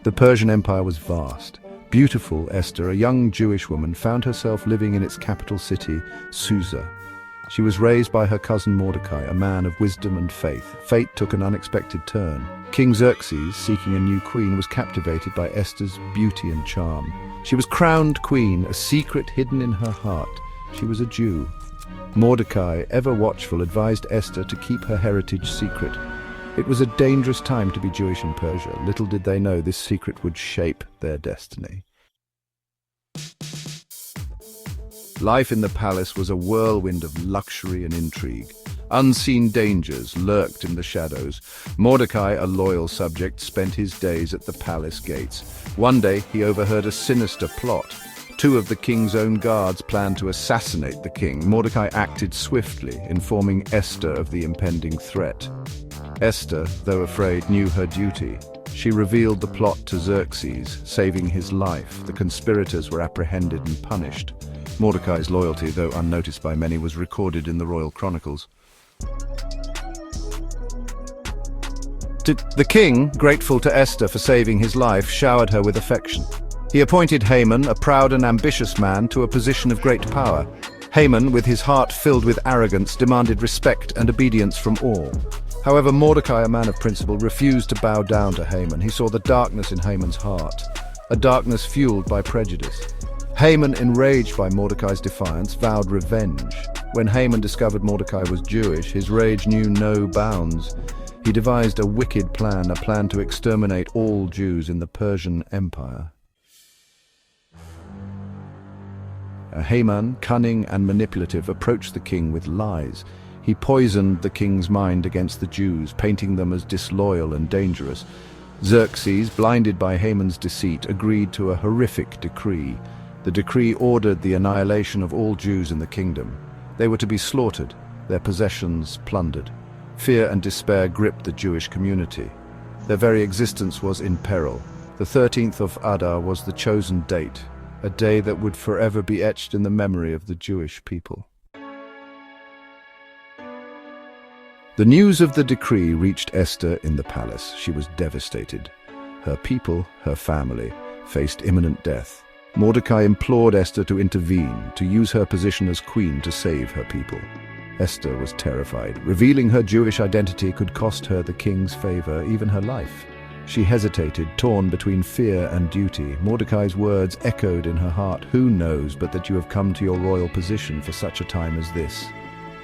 The Persian Empire was vast. Beautiful Esther, a young Jewish woman, found herself living in its capital city, Susa. She was raised by her cousin Mordecai, a man of wisdom and faith. Fate took an unexpected turn. King Xerxes, seeking a new queen, was captivated by Esther's beauty and charm. She was crowned queen, a secret hidden in her heart. She was a Jew. Mordecai, ever watchful, advised Esther to keep her heritage secret. It was a dangerous time to be Jewish in Persia. Little did they know this secret would shape their destiny. Life in the palace was a whirlwind of luxury and intrigue. Unseen dangers lurked in the shadows. Mordecai, a loyal subject, spent his days at the palace gates. One day, he overheard a sinister plot. Two of the king's own guards planned to assassinate the king. Mordecai acted swiftly, informing Esther of the impending threat. Esther, though afraid, knew her duty. She revealed the plot to Xerxes, saving his life. The conspirators were apprehended and punished. Mordecai's loyalty, though unnoticed by many, was recorded in the royal chronicles. The king, grateful to Esther for saving his life, showered her with affection. He appointed Haman, a proud and ambitious man, to a position of great power. Haman, with his heart filled with arrogance, demanded respect and obedience from all. However, Mordecai, a man of principle, refused to bow down to Haman. He saw the darkness in Haman's heart, a darkness fueled by prejudice. Haman, enraged by Mordecai's defiance, vowed revenge. When Haman discovered Mordecai was Jewish, his rage knew no bounds. He devised a wicked plan, a plan to exterminate all Jews in the Persian Empire. Haman, cunning and manipulative, approached the king with lies. He poisoned the king's mind against the Jews, painting them as disloyal and dangerous. Xerxes, blinded by Haman's deceit, agreed to a horrific decree. The decree ordered the annihilation of all Jews in the kingdom. They were to be slaughtered, their possessions plundered. Fear and despair gripped the Jewish community. Their very existence was in peril. The 13th of Adar was the chosen date, a day that would forever be etched in the memory of the Jewish people. The news of the decree reached Esther in the palace. She was devastated. Her people, her family, faced imminent death. Mordecai implored Esther to intervene, to use her position as queen to save her people. Esther was terrified. Revealing her Jewish identity could cost her the king's favor, even her life. She hesitated, torn between fear and duty. Mordecai's words echoed in her heart. "Who knows but that you have come to your royal position for such a time as this?"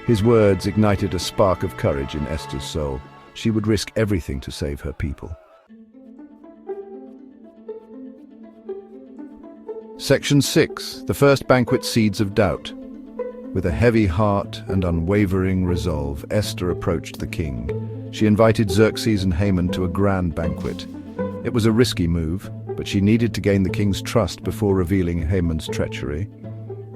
His words ignited a spark of courage in Esther's soul. She would risk everything to save her people. Section 6. The First Banquet Seeds of Doubt. With a heavy heart and unwavering resolve, Esther approached the king. She invited Xerxes and Haman to a grand banquet. It was a risky move, but she needed to gain the king's trust before revealing Haman's treachery.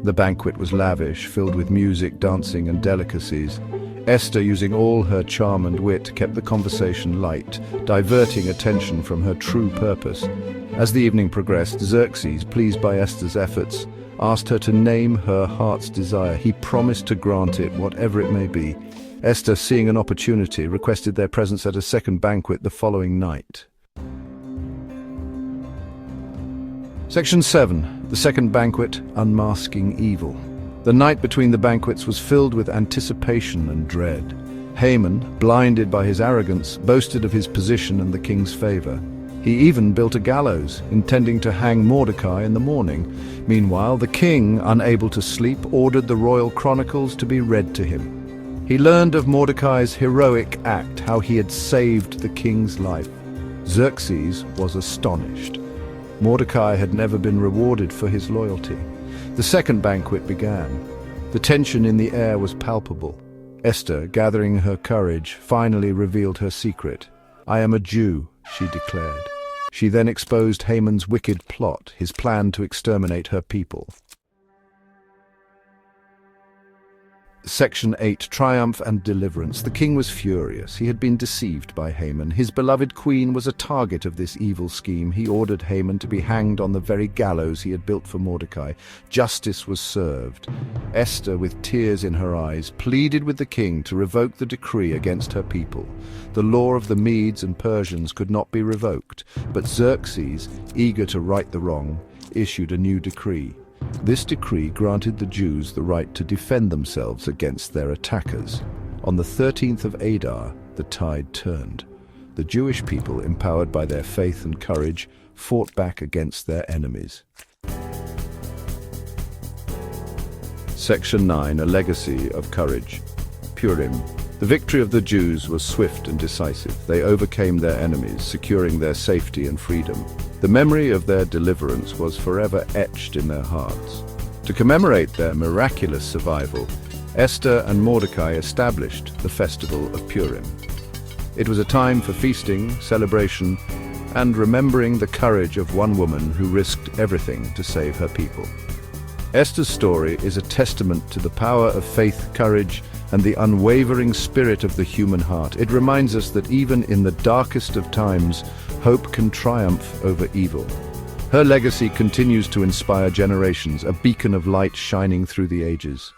The banquet was lavish, filled with music, dancing, and delicacies. Esther, using all her charm and wit, kept the conversation light, diverting attention from her true purpose. As the evening progressed, Xerxes, pleased by Esther's efforts, asked her to name her heart's desire. He promised to grant it, whatever it may be. Esther, seeing an opportunity, requested their presence at a second banquet the following night. Section 7. The Second Banquet, Unmasking Evil. The night between the banquets was filled with anticipation and dread. Haman, blinded by his arrogance, boasted of his position and the king's favor. He even built a gallows, intending to hang Mordecai in the morning. Meanwhile, the king, unable to sleep, ordered the royal chronicles to be read to him. He learned of Mordecai's heroic act, how he had saved the king's life. Xerxes was astonished. Mordecai had never been rewarded for his loyalty. The second banquet began. The tension in the air was palpable. Esther, gathering her courage, finally revealed her secret. "I am a Jew," she declared. She then exposed Haman's wicked plot, his plan to exterminate her people. Section 8. Triumph and Deliverance. The king was furious. He had been deceived by Haman. His beloved queen was a target of this evil scheme. He ordered Haman to be hanged on the very gallows he had built for Mordecai. Justice was served. Esther, with tears in her eyes, pleaded with the king to revoke the decree against her people. The law of the Medes and Persians could not be revoked, but Xerxes, eager to right the wrong, issued a new decree. This decree granted the Jews the right to defend themselves against their attackers. On the 13th of Adar, the tide turned. The Jewish people, empowered by their faith and courage, fought back against their enemies. Section 9. A Legacy of Courage. Purim. The victory of the Jews was swift and decisive. They overcame their enemies, securing their safety and freedom. The memory of their deliverance was forever etched in their hearts. To commemorate their miraculous survival, Esther and Mordecai established the festival of Purim. It was a time for feasting, celebration, and remembering the courage of one woman who risked everything to save her people. Esther's story is a testament to the power of faith, courage, and the unwavering spirit of the human heart. It reminds us that even in the darkest of times, hope can triumph over evil. Her legacy continues to inspire generations, a beacon of light shining through the ages.